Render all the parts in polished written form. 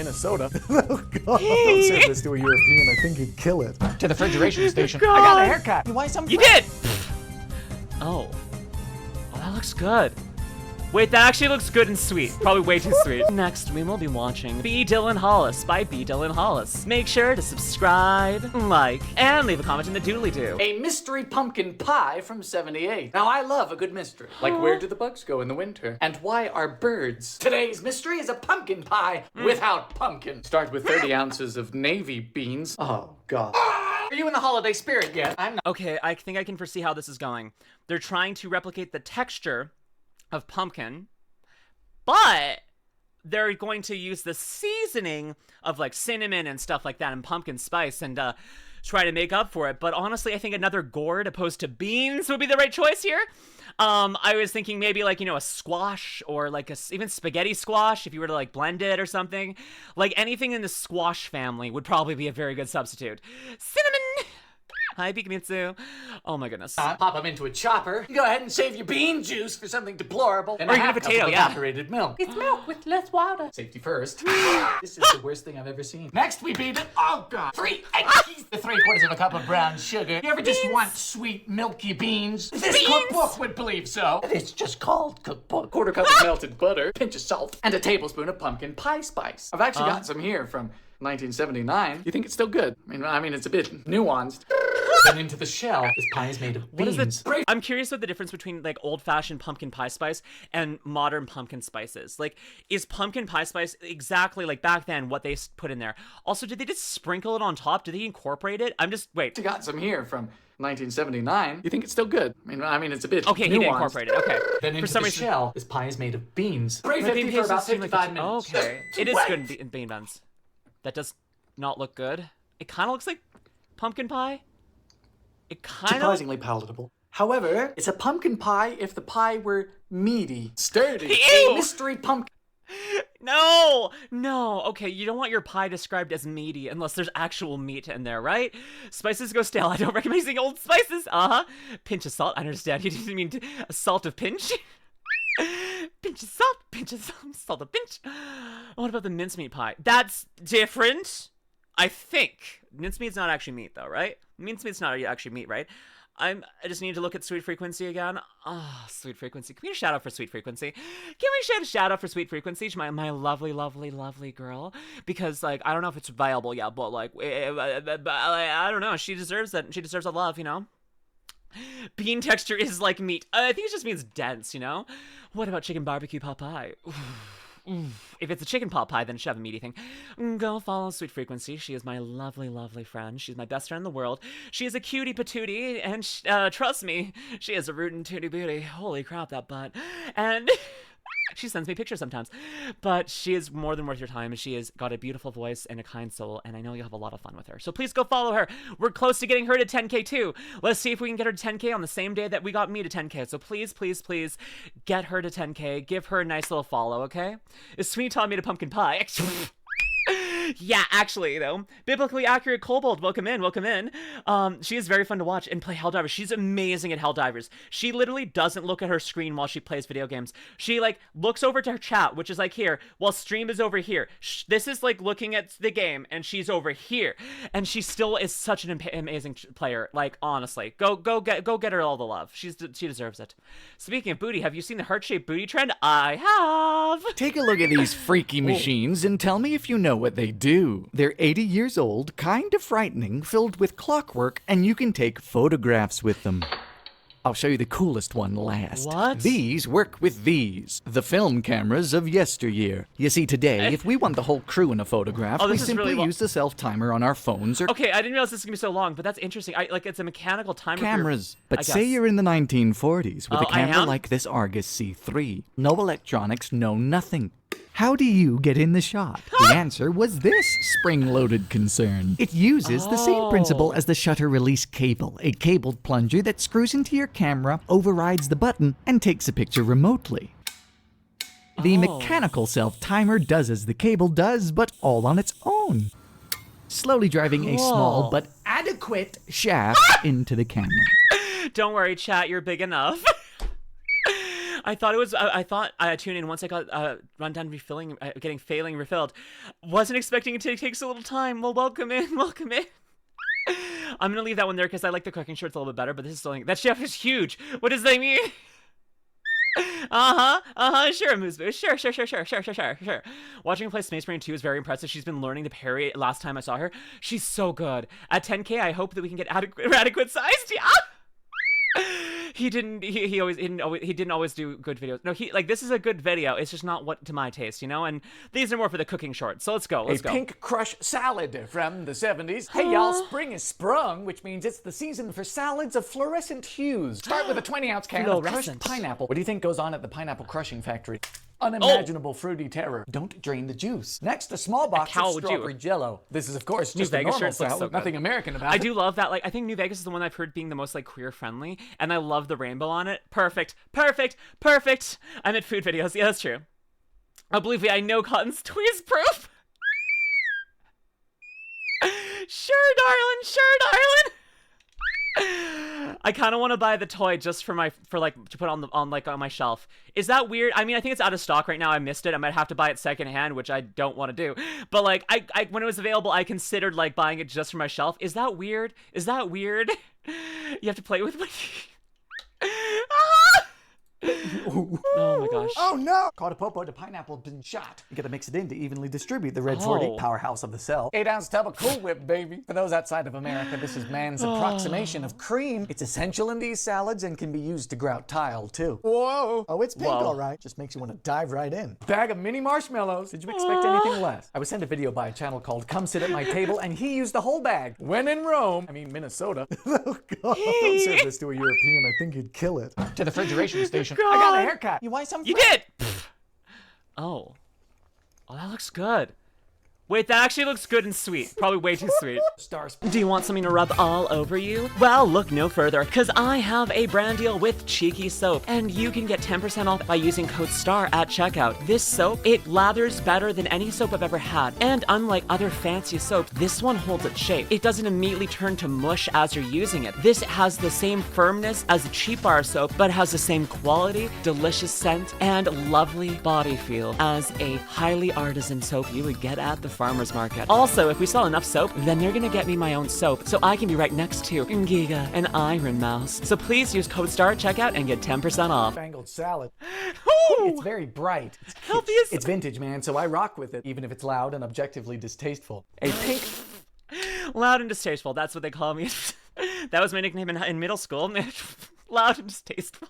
Minnesota. Oh God, don't serve this to a European. I think you'd kill it. To the refrigeration station. God. I got a haircut. You want some? You did! Oh. Oh, that looks good. Wait, that actually looks good and sweet. Probably way too sweet. Next, we will be watching B. Dylan Hollis by B. Dylan Hollis. Make sure to subscribe, like, and leave a comment in the doodly-doo. A mystery pumpkin pie from '78. Now, I love a good mystery. Like, where do the bugs go in the winter? And why are birds? Today's mystery is a pumpkin pie without pumpkin. Start with 30 ounces of navy beans. Oh, God. Are you in the holiday spirit yet? I'm not. Okay, I think I can foresee how this is going. They're trying to replicate the texture of pumpkin, but they're going to use the seasoning of like cinnamon and stuff like that and pumpkin spice and try to make up for it. But honestly, I think another gourd opposed to beans would be the right choice here. I was thinking maybe like, you know, a squash or like even spaghetti squash if you were to like blend it or something. Like anything in the squash family would probably be a very good substitute. Cinnamon! Hi, Pikamitsu. Oh my goodness. Pop them into a chopper. Go ahead and save your bean juice for something deplorable. And Or a even a half cup potato, of yeah. evaporated milk. It's milk with less water. Safety first. This is the worst thing I've ever seen. Next, we beat it. Oh, God. 3 eggs. The 3/4 of a cup of brown sugar. You ever just want sweet, milky beans? This cookbook would believe so. It's just called cookbook. 1/4 cup of melted butter, pinch of salt, and a tablespoon of pumpkin pie spice. I've actually got some here from 1979. You think it's still good? I mean, it's a bit nuanced. Then into the shell. This pie is made of beans. What is it? I'm curious what the difference between like old-fashioned pumpkin pie spice and modern pumpkin spices. Like, is pumpkin pie spice exactly like back then what they put in there? Also, did they just sprinkle it on top? Did they incorporate it? Wait. I got some here from 1979. You think it's still good? I mean, it's a bit Okay, nuanced. he didn't incorporate it. Okay. Then into the shell. This pie is made of beans. Brave But 50 bean for about pastes seem 55 minutes. Okay. It is good in bean buns. That does not look good. It kind of looks like pumpkin pie. It kind of... Surprisingly palatable. However, it's a pumpkin pie if the pie were meaty. Sturdy. Ew! A mystery pumpkin. No! No! Okay, you don't want your pie described as meaty unless there's actual meat in there, right? Spices go stale. I don't recommend using old spices. Pinch of salt. I understand. You didn't mean a salt of pinch. Pinch of salt, salt of pinch. What about the mincemeat pie? That's different, I think. Mincemeat's not actually meat, though, right? Mincemeat's not actually meat, right? I just need to look at Sweet Frequency again. Sweet Frequency. Can we get a shout out for Sweet Frequency? Can we get a shout out for Sweet Frequency? She's my lovely, lovely, lovely girl. Because, like, I don't know if it's viable yet, but, like, I don't know. She deserves it. She deserves a love, you know? Bean texture is like meat. I think it just means dense, you know? What about chicken barbecue pot pie? If it's a chicken pot pie, then it should have a meaty thing. Go follow Sweet Frequency. She is my lovely, lovely friend. She's my best friend in the world. She is a cutie patootie, and trust me, she is a rootin' tootie booty. Holy crap, that butt. And she sends me pictures sometimes. But she is more than worth your time. She has got a beautiful voice and a kind soul, and I know you'll have a lot of fun with her. So please go follow her. We're close to getting her to 10K too. Let's see if we can get her to 10K on the same day that we got me to 10K. So please, please, please get her to 10K. Give her a nice little follow, okay? Is Sweeney taught me to pumpkin pie? Yeah, actually, though. Biblically accurate kobold, welcome in, welcome in. She is very fun to watch and play Helldivers. She's amazing at Helldivers. She literally doesn't look at her screen while she plays video games. She, like, looks over to her chat, which is, like, here, while stream is over here. This is, like, looking at the game, and she's over here. And she still is such an amazing player. Like, honestly. Go get her all the love. She deserves it. Speaking of booty, have you seen the heart-shaped booty trend? I have! Take a look at these freaky machines and tell me if you know what they do. They're 80 years old, kind of frightening, filled with clockwork, and you can take photographs with them. I'll show you the coolest one last. What? These work with these, the film cameras of yesteryear. You see, today, if we want the whole crew in a photograph, we simply use the self-timer on our phones or... Okay, I didn't realize this was going to be so long, but that's interesting. Like, it's a mechanical timer. Cameras. But say you're in the 1940s with a camera like this Argus C3. No electronics, no nothing. How do you get in the shot? The answer was this spring-loaded concern. It uses the same principle as the shutter release cable, a cabled plunger that screws into your camera, overrides the button, and takes a picture remotely. The mechanical self-timer does as the cable does, but all on its own. Slowly driving a small but adequate shaft into the camera. Don't worry, chat, you're big enough. I thought it was. I thought I tuned in once I got run down refilling, failing refilled. Wasn't expecting it to take so little time. Well, welcome in, welcome in. I'm gonna leave that one there because I like the cooking shorts a little bit better. But this is still that chef is huge. What does that mean? Sure, Moose Boo. Sure. Watching her play Space Marine 2 is very impressive. She's been learning to parry last time I saw her. She's so good. At 10K, I hope that we can get adequate sized. Yeah. He didn't always do good videos. No, this is a good video. It's just not what to my taste, you know? And these are more for the cooking shorts. So let's go. A pink crush salad from the 70s. Hey y'all, spring is sprung, which means it's the season for salads of fluorescent hues. Start with a 20-ounce can of crushed pineapple. What do you think goes on at the pineapple crushing factory? Unimaginable fruity terror. Don't drain the juice. Next, a small box of strawberry jello. This is, of course, just a normal salad. Nothing American about it. I do love that. Like, I think New Vegas is the one I've heard being the most, like, queer-friendly, and I love the rainbow on it. Perfect. I'm at food videos. Yeah, that's true. Oh, believe me, I know Cotton's tweeze-proof. Sure, darling. I kind of want to buy the toy just to put on my shelf. Is that weird? I mean, I think it's out of stock right now. I missed it. I might have to buy it secondhand, which I don't want to do. But like, I when it was available, I considered like buying it just for my shelf. Is that weird? You have to play with my. Oh my gosh. Oh no! Caught a popo to pineapple been shot. You gotta mix it in to evenly distribute the red 40 powerhouse of the cell. 8-ounce tub of Cool Whip, baby. For those outside of America, this is man's approximation of cream. It's essential in these salads and can be used to grout tile too. Whoa! Oh, it's pink, all right. Just makes you want to dive right in. Bag of mini marshmallows. Did you expect anything less? I was sent a video by a channel called Come Sit at My Table, and he used the whole bag. When in Rome, I mean Minnesota. Oh God! Don't serve this to a European. I think you'd kill it. To the refrigeration station. I got a haircut. You want some? You did! Oh, that looks good. Wait, that actually looks good and sweet. Probably way too sweet. Stars. Do you want something to rub all over you? Well, look no further, because I have a brand deal with Cheeky Soap, and you can get 10% off by using code STAR at checkout. This soap, it lathers better than any soap I've ever had, and unlike other fancy soaps, this one holds its shape. It doesn't immediately turn to mush as you're using it. This has the same firmness as a cheap bar soap, but has the same quality, delicious scent, and lovely body feel as a highly artisan soap you would get at the farmer's market. Also, if we sell enough soap, then they're gonna get me my own soap, so I can be right next to Giga and Iron Mouse. So please use code STAR at checkout and get 10% off. Spangled salad. Ooh, it's very bright. It's vintage, man, so I rock with it, even if it's loud and objectively distasteful. A pink... Loud and distasteful, that's what they call me. That was my nickname in middle school. Loud and distasteful.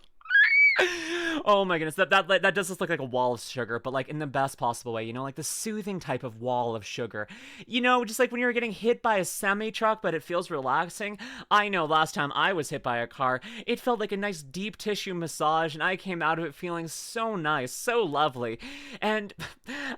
Oh my goodness, that does just look like a wall of sugar, but like in the best possible way, you know, like the soothing type of wall of sugar. You know, just like when you're getting hit by a semi-truck, but it feels relaxing. I know last time I was hit by a car, it felt like a nice deep tissue massage, and I came out of it feeling so nice, so lovely. And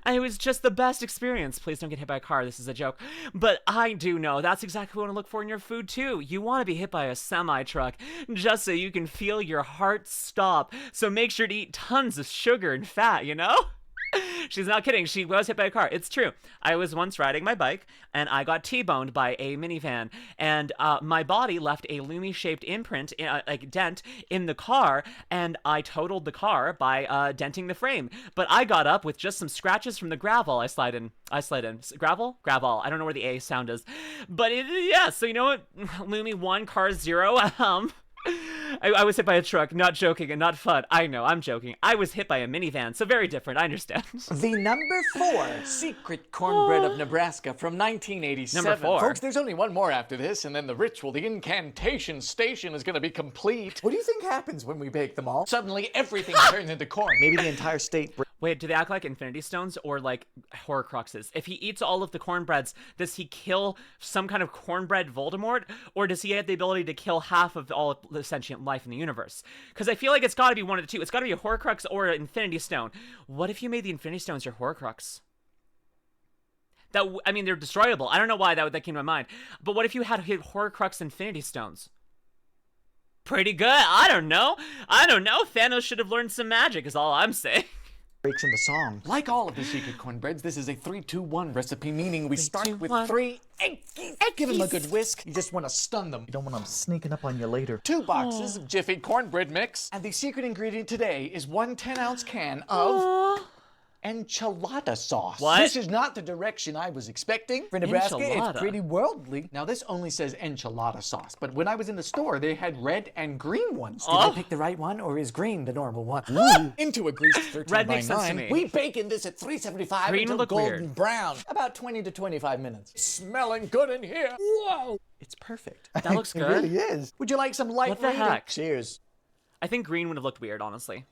it was just the best experience. Please don't get hit by a car, this is a joke. But I do know that's exactly what I want to look for in your food too. You want to be hit by a semi-truck just so you can feel your heart stop. So make sure to eat tons of sugar and fat, you know? She's not kidding. She was hit by a car. It's true. I was once riding my bike, and I got T-boned by a minivan, and my body left a Lumi-shaped imprint, like dent, in the car, and I totaled the car by denting the frame. But I got up with just some scratches from the gravel I slid in. Gravel? Gravel. I don't know where the A sound is. But yeah, so you know what? Lumi 1, car 0. I was hit by a truck, not joking and not fun. I know, I'm joking. I was hit by a minivan, so very different, I understand. The number 4 secret cornbread of Nebraska from 1987. Number 4. Folks, there's only one more after this, and then the ritual, the incantation station is gonna be complete. What do you think happens when we bake them all? Suddenly everything turns into corn. Maybe the entire state... Wait, do they act like Infinity Stones or like Horcruxes? If he eats all of the cornbreads, does he kill some kind of cornbread Voldemort? Or does he have the ability to kill half of all of the sentient life in the universe? Because I feel like it's got to be one of the two. It's got to be a Horcrux or an Infinity Stone. What if you made the Infinity Stones your Horcrux? I mean, they're destroyable. I don't know why that came to my mind. But what if you had Horcrux Infinity Stones? Pretty good. I don't know. Thanos should have learned some magic is all I'm saying. breaks into song. Like all of the secret cornbreads, this is a 3-2-1 recipe, meaning we start two, with one. 3 eggies. Give them a good whisk. You just want to stun them. You don't want them sneaking up on you later. 2 boxes of Jiffy cornbread mix. And the secret ingredient today is 1 10-ounce can of enchilada sauce. What? This is not the direction I was expecting. For Nebraska, Enchilada. it's pretty worldly. Now, this only says enchilada sauce, but when I was in the store, they had red and green ones. Did I pick the right one, or is green the normal one? Into a greased 13 Red by makes sense to 9. me. We bacon this at 375 Green until would look golden weird. brown. About 20 to 25 minutes. Smelling good in here. Whoa! It's perfect. That looks It good. really is. Would you like some light What the reading? heck? Cheers. I think green would have looked weird, honestly.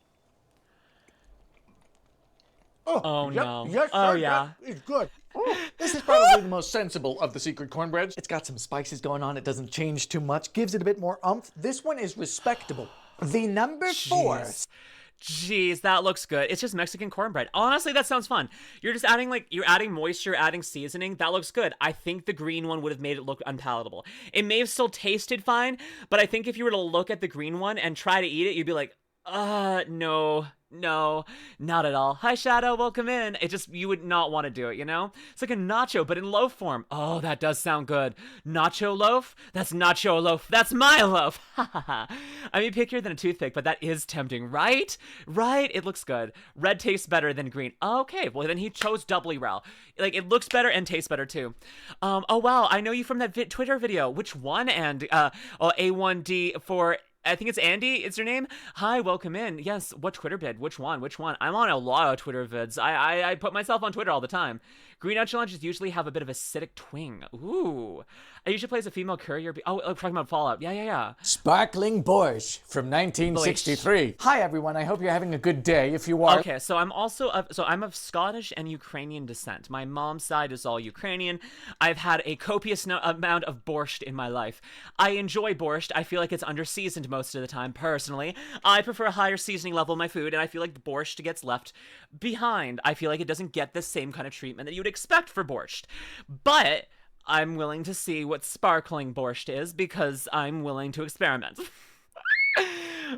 Oh, yep, no. Yes, Oh, sir, yeah. It's good. This is probably the most sensible of the secret cornbreads. It's got some spices going on. It doesn't change too much. Gives it a bit more oomph. This one is respectable. The number 4. Jeez, that looks good. It's just Mexican cornbread. Honestly, that sounds fun. You're just adding, like, you're adding moisture, adding seasoning. That looks good. I think the green one would have made it look unpalatable. It may have still tasted fine, but I think if you were to look at the green one and try to eat it, you'd be like, no, not at all. Hi, Shadow, welcome in. It just, you would not want to do it, you know? It's like a nacho, but in loaf form. Oh, that does sound good. Nacho loaf? That's nacho loaf. That's my loaf. I mean, pickier than a toothpick, but that is tempting, right? Right? It looks good. Red tastes better than green. Okay, well, then he chose doubly well. Like, it looks better and tastes better, too. Oh, wow, I know you from that Twitter video. Which one? And, A1D for... I think it's Andy, it's your name? Hi, welcome in. Yes, what Twitter vid? Which one? I'm on a lot of Twitter vids. I put myself on Twitter all the time. Green challenges usually have a bit of acidic twing. Ooh. I usually play as a female courier. Oh, talking about Fallout. Yeah. Sparkling borscht from 1963. Hi, everyone. I hope you're having a good day. If you are... Okay, so I'm of Scottish and Ukrainian descent. My mom's side is all Ukrainian. I've had a copious amount of borscht in my life. I enjoy borscht. I feel like it's under-seasoned most of the time, personally. I prefer a higher seasoning level in my food, and I feel like the borscht gets left behind. I feel like it doesn't get the same kind of treatment that you would expect for borscht. But I'm willing to see what sparkling borscht is, because I'm willing to experiment.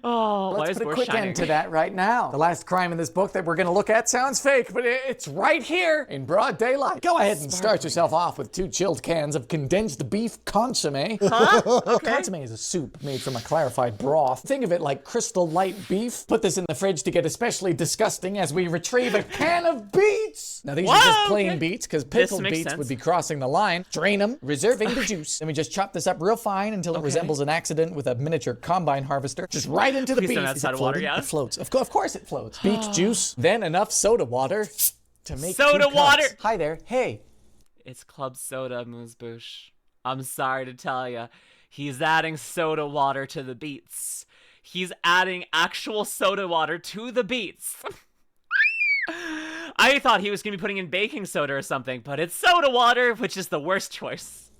Oh, why Let's is put a borscht quick shining? end to that right now. The last crime in this book that we're going to look at sounds fake, but it's right here in broad daylight. Go ahead and start yourself off with 2 chilled cans of condensed beef consomme. Okay. Consomme is a soup made from a clarified broth. Think of it like crystal light beef. Put this in the fridge to get especially disgusting as we retrieve a can of beets. Now these are just plain beets, because pickled makes beets sense. would be crossing the line. Drain them, reserving the juice. Then we just chop this up real fine until it resembles an accident with a miniature combine harvester. Just right into the Please don't beets. outside of water, yeah? It floats. Of course it floats. Beet juice, then enough soda water to make Soda 2 cups. water! Hi there. Hey. It's club soda, Mooseboosh. I'm sorry to tell you. He's adding soda water to the beets. He's adding actual soda water to the beets. I thought he was going to be putting in baking soda or something, but it's soda water, which is the worst choice.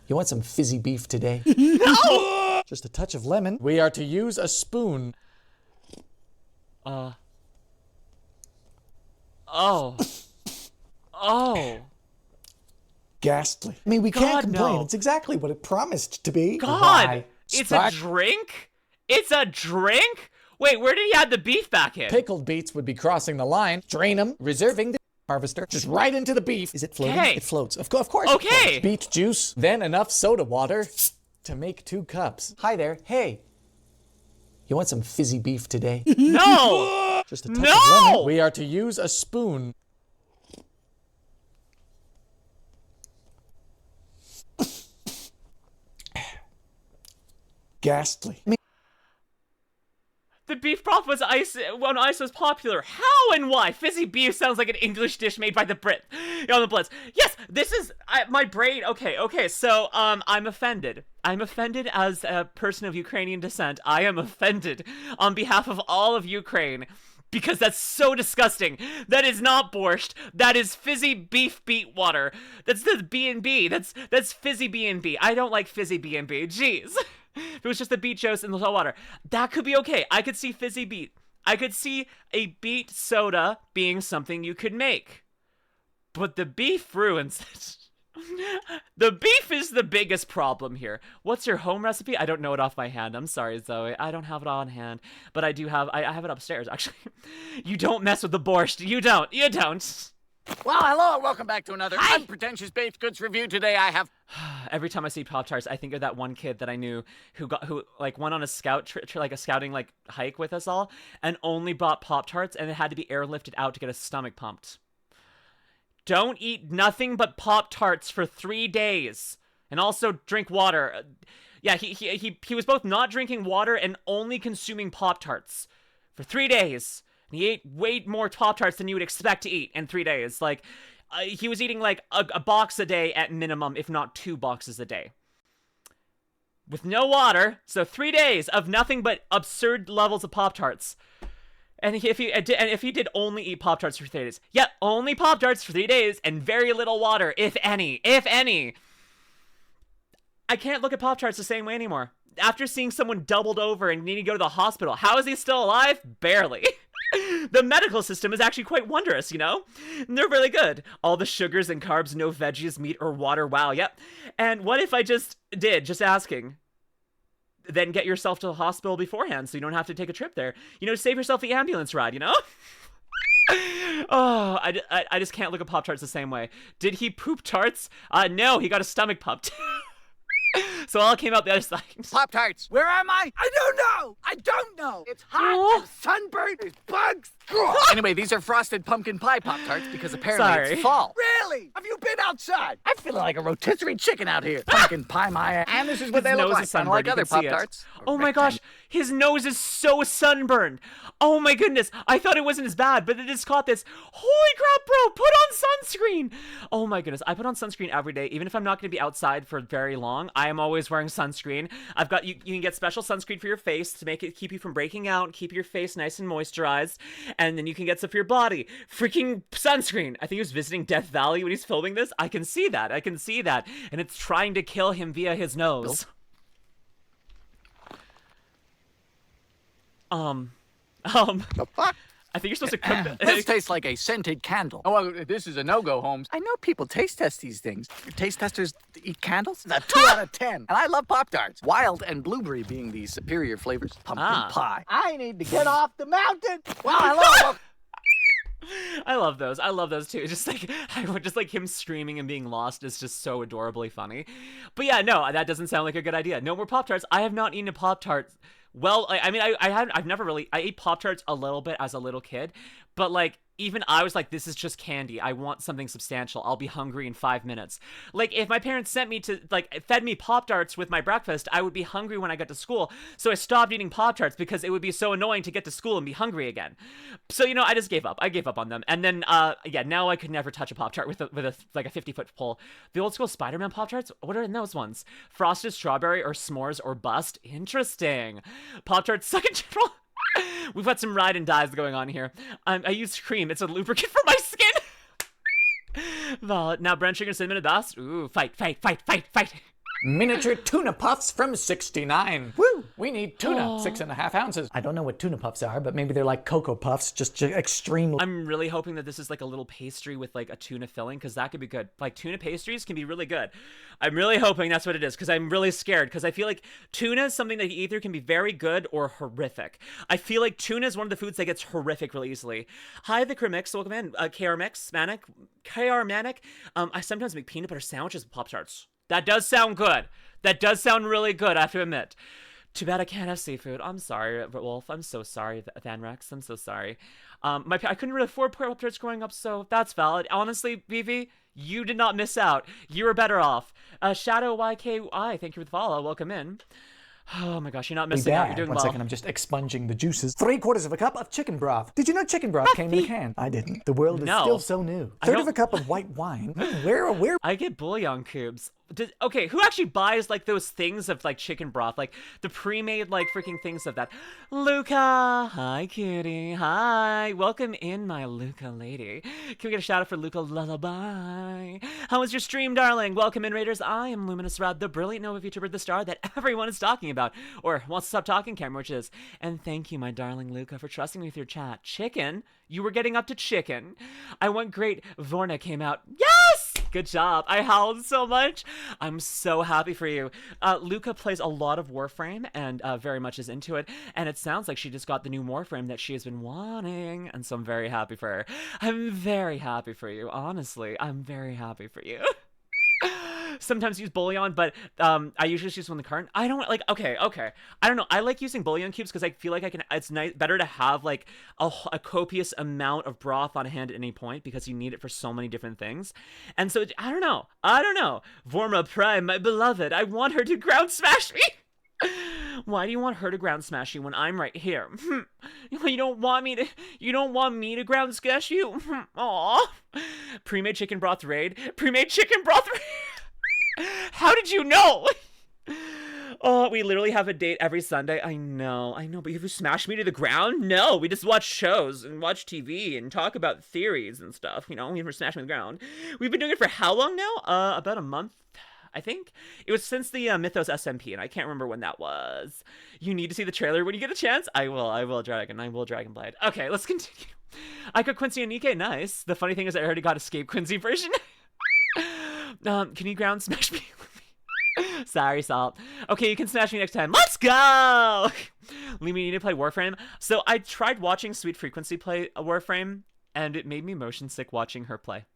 You want some fizzy beef today? No! Just a touch of lemon. We are to use a spoon. Oh. Ghastly. I mean, we can't God, complain. no. It's exactly what it promised to be. God! Why? It's a drink? It's a drink? Wait, where did he add the beef back in? Pickled beets would be crossing the line. Drain them, reserving the harvester. Just right into the beef. Is it floating? Okay. It floats. Of course Okay. it floats. Beet juice, then enough soda water to make 2 cups. Hi there. Hey. You want some fizzy beef today? No! Just a touch No! of lemon. We are to use a spoon. Ghastly. The beef broth was when ice was popular. How and why? Fizzy beef sounds like an English dish made by the Brit. On the Blitz. Yes, this is my brain. Okay. So I'm offended. I'm offended as a person of Ukrainian descent. I am offended on behalf of all of Ukraine. Because that's so disgusting. That is not borscht. That is fizzy beef beet water. That's the B&B. That's fizzy B&B. I don't like fizzy B&B. Jeez. If it was just the beet juice and the salt water, that could be okay. I could see fizzy beet. I could see a beet soda being something you could make. But the beef ruins it. The beef is the biggest problem here. What's your home recipe? I don't know it off my hand. I'm sorry, Zoe. I don't have it on hand. But I do have, I have it upstairs, actually. You don't mess with the borscht. You don't. You don't. Well, hello and welcome back to another unpretentious baked goods review. Today I have... Every time I see Pop-Tarts, I think of that one kid that I knew who like went on a scout like a scouting like hike with us all and only bought Pop-Tarts and it had to be airlifted out to get his stomach pumped. Don't eat nothing but Pop-Tarts for 3 days. And also drink water. Yeah, he was both not drinking water and only consuming Pop-Tarts for 3 days. And he ate way more Pop-Tarts than you would expect to eat in 3 days. Like, he was eating like a box a day at minimum, if not 2 boxes a day. With no water, so 3 days of nothing but absurd levels of Pop-Tarts. And if he did only eat Pop-Tarts for 3 days. Yeah, only Pop-Tarts for 3 days and very little water, if any. If any. I can't look at Pop-Tarts the same way anymore. After seeing someone doubled over and needing to go to the hospital, how is he still alive? Barely. The medical system is actually quite wondrous, you know? They're really good. All the sugars and carbs, no veggies, meat, or water. Wow, yep. And what if I just asking? Then get yourself to the hospital beforehand so you don't have to take a trip there. You know, save yourself the ambulance ride, you know? Oh, I just can't look at Pop-Tarts the same way. Did he poop tarts? No, he got his stomach pumped. So all came out the other side. Pop-Tarts. Where am I? I don't know. I don't know. It's hot. I'm sunburned. There's bugs. Anyway, these are frosted pumpkin pie Pop-Tarts because apparently it's fall. Really? Have you been outside? I'm feeling like a rotisserie chicken out here. Pumpkin pie my ass. And this is what they look like. Kind of like other Pop-Tarts. Oh my gosh. His nose is so sunburned. Oh my goodness. I thought it wasn't as bad, but it just caught this. Holy crap, bro. Put on sunscreen. Oh my goodness. I put on sunscreen every day. Even if I'm not going to be outside for very long, I am always wearing sunscreen. I've got, you can get special sunscreen for your face to make it, keep you from breaking out, keep your face nice and moisturized. And then you can get some for your body. Freaking sunscreen. I think he was visiting Death Valley when he's filming this. I can see that. I can see that. And it's trying to kill him via his nose. The fuck? I think you're supposed to cook that. This tastes like a scented candle. Oh, well, this is a no-go, Holmes. I know people taste test these things. Your taste testers eat candles? It's a 2 out of 10. And I love Pop-Tarts. Wild and blueberry being the superior flavors. Pumpkin pie. I need to get off the mountain. Well, hello. I love those. I love those too. Just like him screaming and being lost is just so adorably funny. But yeah, no, that doesn't sound like a good idea. No more Pop-Tarts. I have not eaten a Pop-Tart. Well, I mean, I've never really, I ate Pop-Tarts a little bit as a little kid, but like, even I was like, this is just candy. I want something substantial. I'll be hungry in 5 minutes. Like, if my parents sent me to, like, fed me Pop-Tarts with my breakfast, I would be hungry when I got to school. So I stopped eating Pop-Tarts because it would be so annoying to get to school and be hungry again. So, you know, I just gave up. I gave up on them. And then, yeah, now I could never touch a Pop-Tart with a 50-foot pole. The old school Spider-Man Pop-Tarts, what are in those ones? Frosted strawberry or s'mores or bust? Interesting. Pop-Tarts suck in general. We've got some ride and dies going on here. I use cream. It's a lubricant for my skin. Well, now brown sugar, cinnamon, and dust. Ooh, fight. Miniature tuna puffs from 69. Woo! We need tuna, 6.5 ounces. I don't know what tuna puffs are, but maybe they're like Cocoa Puffs, just extremely. I'm really hoping that this is like a little pastry with like a tuna filling, because that could be good. Like tuna pastries can be really good. I'm really hoping that's what it is, because I'm really scared, because I feel like tuna is something that either can be very good or horrific. I feel like tuna is one of the foods that gets horrific really easily. Hi, the Mix, welcome in. KR Manic. I sometimes make peanut butter sandwiches with Pop-Tarts. That does sound good. That does sound really good, I have to admit. Too bad I can't have seafood. I'm sorry, Wolf. I'm so sorry, Van Rex. I'm so sorry. I couldn't really afford Pop-Tarts growing up, so that's valid. Honestly, BV, you did not miss out. You were better off. Shadow YKI, thank you for the follow. Welcome in. Oh my gosh, you're not missing out. You're doing well. 1 second, I'm just expunging the juices. 3/4 of a cup of chicken broth. Did you know chicken broth came in a can? I didn't. The world is still so new. 1/3 of a cup of white wine. Where? I get bouillon cubes. Okay, who actually buys like those things of like chicken broth, like the pre-made like freaking things of that? Luca, hi kitty, hi, welcome in my Luca lady. Can we get a shout out for Luca Lullaby? How was your stream, darling? Welcome in, Raiders. I am LuminusRed, the brilliant Nova VTuber, the star that everyone is talking about, or wants to stop talking, camera, which is. And thank you, my darling Luca, for trusting me with your chat. Chicken? You were getting up to chicken. I went great. Vorna came out. Yes! Good job. I howled so much. I'm so happy for you. Luca plays a lot of Warframe and very much is into it. And it sounds like she just got the new Warframe that she has been wanting. And so I'm very happy for her. I'm very happy for you. Honestly, I'm very happy for you. Sometimes use bullion, but I usually just use one in the cart. I don't like. Okay. I don't know. I like using bullion cubes because I feel like I can. It's nice, better to have like a copious amount of broth on hand at any point because you need it for so many different things. And so I don't know. Vorma Prime, my beloved. I want her to ground smash me. Why do you want her to ground smash you when I'm right here? You don't want me to ground smash you? Aw. Pre-made chicken broth raid. Pre-made chicken broth raid. How did you know? Oh, we literally have a date every Sunday. I know, but have you smashed me to the ground? No, we just watch shows and watch TV and talk about theories and stuff. You know, we never smash me to the ground. We've been doing it for how long now? About a month, I think. It was since the Mythos SMP, and I can't remember when that was. You need to see the trailer when you get a chance. I will, Dragon Blade. Okay, let's continue. I got Quincy and NIKKE, nice. The funny thing is I already got Escape Quincy version. Can you ground smash me? Sorry, Salt. Okay, you can smash me next time. Let's go! Leave me need to play Warframe. So I tried watching Sweet Frequency play a Warframe, and it made me motion sick watching her play.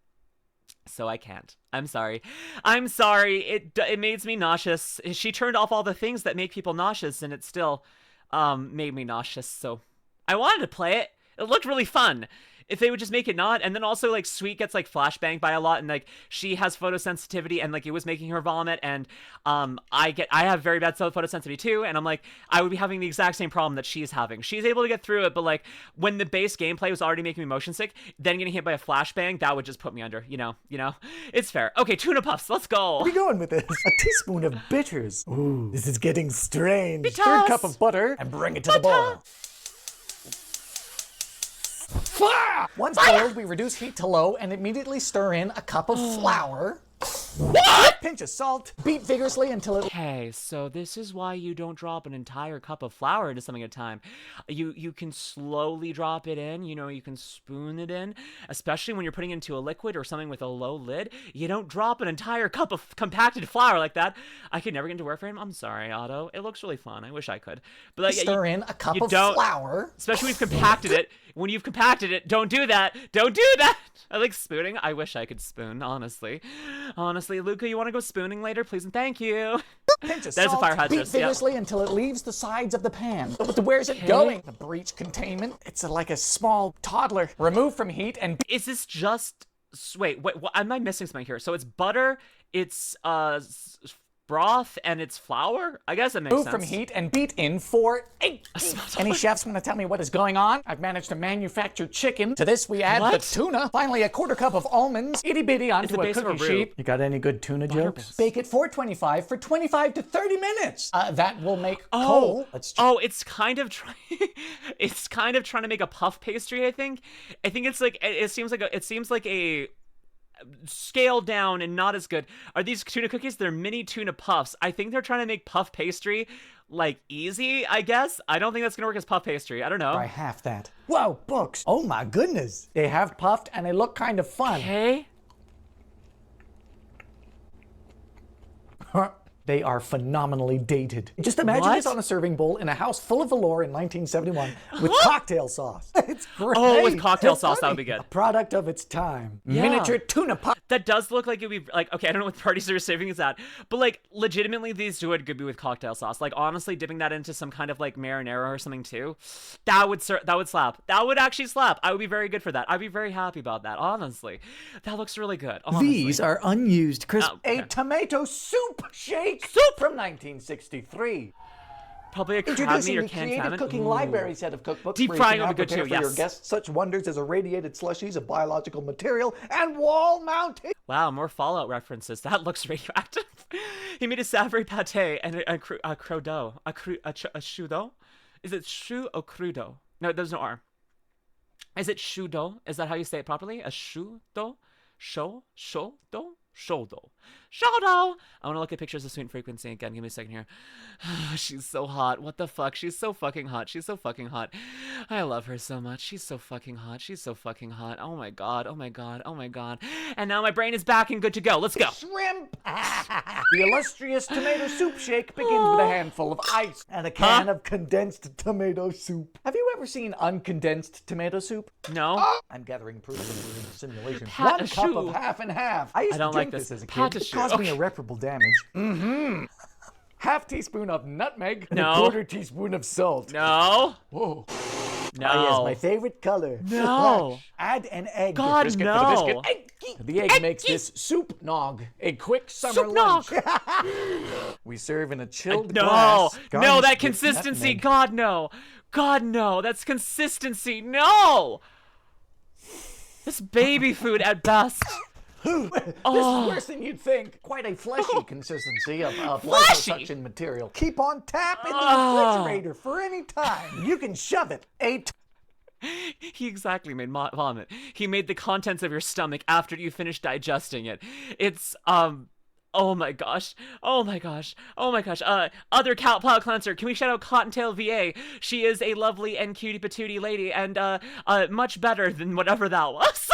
So I can't. I'm sorry. It makes me nauseous. She turned off all the things that make people nauseous, and it still made me nauseous. So I wanted to play it. It looked really fun. If they would just make it not, and then also like Sweet gets like flashbanged by a lot, and like she has photosensitivity, and like it was making her vomit, and I have very bad photosensitivity too, and I'm like I would be having the exact same problem that she's having. She's able to get through it, but like when the base gameplay was already making me motion sick, then getting hit by a flashbang, that would just put me under. You know, it's fair. Okay, tuna puffs, let's go. Where are we going with this? A teaspoon of bitters. Ooh, this is getting strange. Bitters. Third cup of butter and bring it to the boil. Once boiled, we reduce heat to low and immediately stir in a cup of flour. What? Pinch of salt. Beat vigorously until it... Okay, so this is why you don't drop an entire cup of flour into something at a time. You can slowly drop it in, you can spoon it in, especially when you're putting it into a liquid or something with a low lid. You don't drop an entire cup of compacted flour like that. I could never get into Warframe. I'm sorry, Otto. It looks really fun. I wish I could. But like, stir in a cup of flour. Especially when you've compacted it. When you've compacted it, don't do that. Don't do that. I like spooning. I wish I could spoon, honestly. Honestly, Luca, you want to go spooning later, please and thank you. Pinch of There's salt. a fire hazard. Beat vigorously until it leaves the sides of the pan. But where's it going? The breech containment. It's like a small toddler. Remove from heat and... Is this just... Wait, what am I missing something here? So it's butter, it's broth, and it's flour? I guess it makes sense. Remove from heat and beat in for 8. Any chefs want to tell me what is going on? I've managed to manufacture chicken. To this we add the tuna. Finally, a quarter cup of almonds. Itty bitty onto a cookie sheet. You got any good tuna jokes? Bake at 425 for 25 to 30 minutes. That will make coal. It's kind of trying. It's kind of trying to make a puff pastry. I think it's like it seems like a scaled down and not as good. Are these tuna cookies? They're mini tuna puffs. I think they're trying to make puff pastry like easy, I guess. I don't think that's gonna work as puff pastry. I don't know. Try half that. Whoa, books. Oh my goodness. They have puffed and they look kind of fun. Okay. They are phenomenally dated. Just imagine this on a serving bowl in a house full of velour in 1971 with cocktail sauce. It's great. Oh, with cocktail sauce, that would be good. A product of its time. Yeah. Miniature tuna puff. That does look like it'd be like, okay, I don't know what parties they're saving is at, but like legitimately these would be with cocktail sauce. Like honestly, dipping that into some kind of like marinara or something too, that would slap. That would actually slap. I would be very good for that. I'd be very happy about that. Honestly, that looks really good. Honestly. These are unused crisp. A tomato soup shake from 1963. Probably a crab meat Introducing or the canned Creative salmon. Cooking Library set of cookbooks. Deep where you frying can would be good prepare too, for your yes. guests such wonders as irradiated slushies of biological material and wall mounted. Wow, more Fallout references. That looks radioactive. He made a savory pate and a crudo. A shudo? Is it shu or crudo? No, there's no R. Is it shudo? Is that how you say it properly? A shudo? Shodo? Shodo? Shoto! I want to look at pictures of Sweet Frequency again. Give me a second here. She's so hot. What the fuck? She's so fucking hot. She's so fucking hot. I love her so much. She's so fucking hot. She's so fucking hot. Oh my god. Oh my god. Oh my god. And now my brain is back and good to go. Let's go. Shrimp! The illustrious tomato soup shake begins with a handful of ice and a can of condensed tomato soup. Have you ever seen uncondensed tomato soup? No. I'm gathering proof that we're in a simulation. Pat One a cup shoe. of half and half. I used I don't to drink like this. this as a Pat kid. a It shoe. caused me Okay. irreparable damage. Half teaspoon of nutmeg and No. a quarter teaspoon of salt. No. Whoa. No. Ah, yes, my favorite color. No. Add an egg. God, Biscuit no. for the biscuit. The egg makes this soup nog a quick summer Soup lunch. We serve in a chilled No. glass. No, garnished that with consistency. nutmeg. God, no. God, no. That's consistency. No. This baby food at best. This is worse than you'd think. Quite a fleshy consistency of Fleshy? liposuction material. Keep on tap in the Oh. refrigerator for any time. You can shove it. He exactly made vomit. He made the contents of your stomach after you finished digesting it. It's, oh my gosh. Oh my gosh. Oh my gosh. Other palate cleanser. Can we shout out Cottontail VA? She is a lovely and cutie patootie lady and, much better than whatever that was.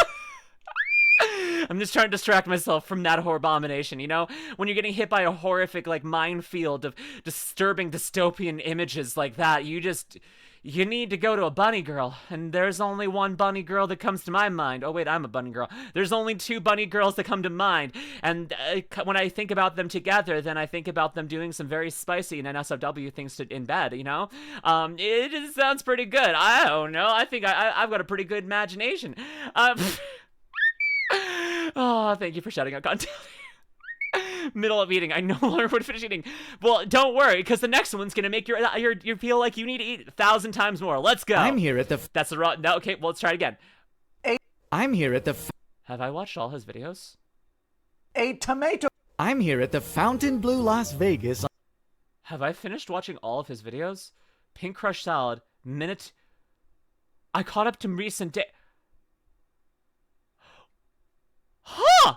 I'm just trying to distract myself from that horror abomination, you know? When you're getting hit by a horrific, like, minefield of disturbing dystopian images like that, you need to go to a bunny girl. And there's only one bunny girl that comes to my mind. Oh, wait, I'm a bunny girl. There's only two bunny girls that come to mind. And when I think about them together, then I think about them doing some very spicy and NSFW things in bed, you know? It sounds pretty good. I don't know. I think I've got a pretty good imagination. Oh, thank you for shouting out content. Middle of eating. I no longer would finish eating. Well, don't worry, because the next one's gonna make you feel like you need to eat 1,000 times more. Let's go. I'm here at the. That's the wrong. No, okay. Well, let's try it again. I'm here at the. Have I watched all his videos? A tomato. I'm here at the Fontainebleau, Las Vegas. Have I finished watching all of his videos? Pink Crush Salad. Minute. I caught up to recent day. Huh!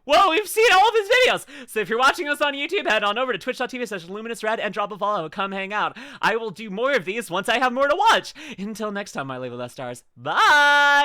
Well, we've seen all of his videos. So if you're watching us on YouTube, head on over to twitch.tv/LuminusRed and drop a follow. Come hang out. I will do more of these once I have more to watch. Until next time, my label stars. Bye!